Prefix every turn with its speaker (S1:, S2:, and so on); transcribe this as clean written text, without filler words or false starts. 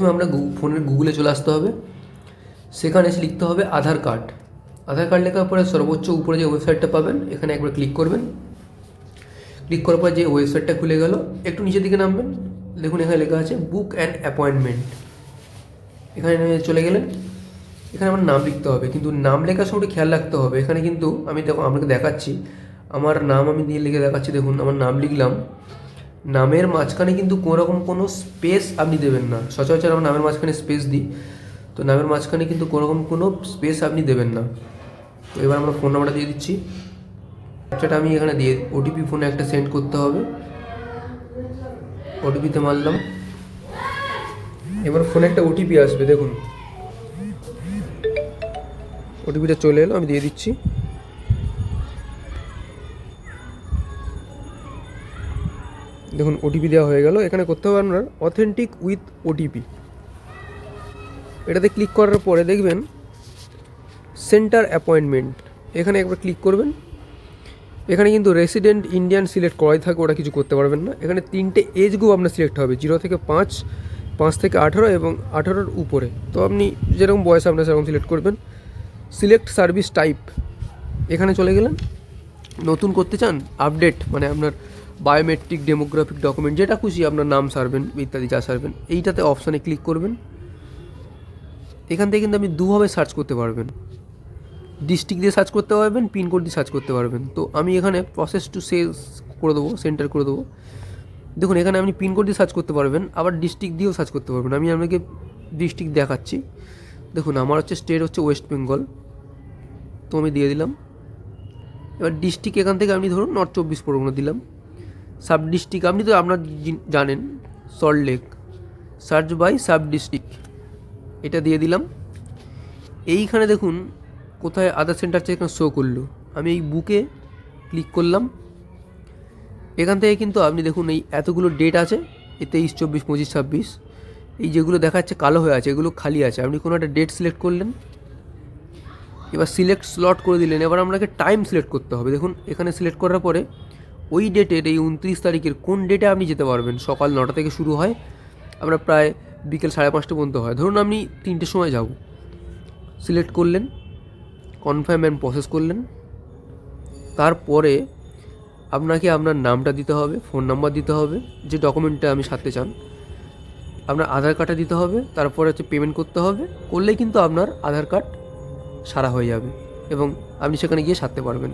S1: প্রথমে আমরা ফোনের গুগলে চলে আসতে হবে, সেখানে এসে লিখতে হবে আধার কার্ড। আধার কার্ড লেখার পরে সর্বোচ্চ উপরে যে ওয়েবসাইটটা পাবেন এখানে একবার ক্লিক করবেন। ক্লিক করার পর যে ওয়েবসাইটটা খুলে গেল, একটু নিচের দিকে নামবেন, দেখুন এখানে লেখা আছে বুক অ্যান্ড অ্যাপয়েন্টমেন্ট। এখানে চলে গেলেন, এখানে আমার নাম লিখতে হবে, কিন্তু নাম লেখার সময় খেয়াল রাখতে হবে। এখানে কিন্তু আমি আপনাকে দেখাচ্ছি, আমার নাম আমি দিয়ে লিখে দেখাচ্ছি। দেখুন আমার নাম লিখলাম, নামের মাঝখানে কিন্তু কোনোরকম কোনো স্পেস আপনি দেবেন না। সচরাচর আমরা নামের মাঝখানে স্পেস দিই, তো নামের মাঝখানে কিন্তু কোনোরকম কোনো স্পেস আপনি দেবেন না। তো এবার আমরা ফোন নাম্বারটা দিয়ে দিচ্ছি, ক্যাপচাটা আমি এখানে দিয়ে, ওটিপি ফোনে একটা সেন্ড করতে হবে, ওটিপিতে মারলাম। এবার ফোনে একটা ওটিপি আসবে, দেখুন ওটিপিটা চলে এলো, আমি দিয়ে দিচ্ছি। দেখুন ওটিপি দেওয়া হয়ে গেল। এখানে করতে হবে আপনার অথেন্টিক উইথ ওটিপি, এটাতে ক্লিক করার পরে দেখবেন সেন্টার অ্যাপয়েন্টমেন্ট, এখানে একবার ক্লিক করবেন। এখানে কিন্তু রেসিডেন্ট ইন্ডিয়ান সিলেক্ট করাই থাকে, ওটা কিছু করতে পারবেন না। এখানে 3টে এজ গ্রুপ আপনার সিলেক্ট হবে, 0 থেকে 5, 5 থেকে 18 এবং 18-র উপরে। তো আপনি যেরকম বয়স আপনার সেরকম সিলেক্ট করবেন। সিলেক্ট সার্ভিস টাইপ, এখানে চলে গেলেন। নতুন করতে চান আপডেট, মানে আপনার বায়োমেট্রিক, ডেমোগ্রাফিক ডকুমেন্ট, যেটা খুশি আপনার নাম সারবেন ইত্যাদি যা সারবেন, এইটাতে অপশানে ক্লিক করবেন। এখান থেকে কিন্তু আপনি দুভাবে সার্চ করতে পারবেন, ডিস্ট্রিক্ট দিয়ে সার্চ করতে পারবেন, পিনকোড দিয়ে সার্চ করতে পারবেন। তো আমি এখানে প্রসেস টু সেলস করে দেবো, সেন্টার করে দেবো। দেখুন এখানে আপনি পিনকোড দিয়ে সার্চ করতে পারবেন, আবার ডিস্ট্রিক্ট দিয়েও সার্চ করতে পারবেন। আমি আপনাকে ডিস্ট্রিক্ট দেখাচ্ছি। দেখুন আমার হচ্ছে স্টেট হচ্ছে ওয়েস্ট বেঙ্গল, তো আমি দিয়ে দিলাম। এবার ডিস্ট্রিক্ট এখান থেকে আপনি ধরুন নর্থ 24 পরগনা দিলাম। সাব ডিস্ট্রিক্ট আপনি তো আপনার জানেন, Salt Lake, search by sub district, এটা দিয়ে দিলাম। এইখানে দেখুন কোথায় আধার সেন্টার এখানে শো করলো, আমি এই বুকে ক্লিক করলাম। এখান থেকে কিন্তু আপনি দেখুন এই এতগুলো ডেট আছে, এই 23, 24, 25, 26, এই যেগুলো দেখাচ্ছে কালো হয়ে আছে এগুলো খালি আছে। আপনি কোনো একটা ডেট সিলেক্ট করলেন, এবার সিলেক্ট স্লট করে দিলেন। এবার আপনাকে টাইম সিলেক্ট করতে হবে। দেখুন এখানে সিলেক্ট করার পরে ওই ডেটের, এই 29 তারিখের কোন ডেটে আপনি যেতে পারবেন। সকাল 9টা থেকে শুরু হয়, আমরা প্রায় বিকেল 5:30 পর্যন্ত হয়। ধরুন আপনি 3টের সময় যাব, সিলেক্ট করলেন, কনফার্ম অ্যান্ড প্রসেস করলেন। তারপরে আপনাকে আপনার নামটা দিতে হবে, ফোন নাম্বার দিতে হবে, যে ডকুমেন্টটা আপনি সারতে চান, আপনার আধার কার্ডটা দিতে হবে, তারপরে হচ্ছে পেমেন্ট করতে হবে। করলেই কিন্তু আপনার আধার কার্ড সারা হয়ে যাবে এবং আপনি সেখানে গিয়ে সারতে পারবেন।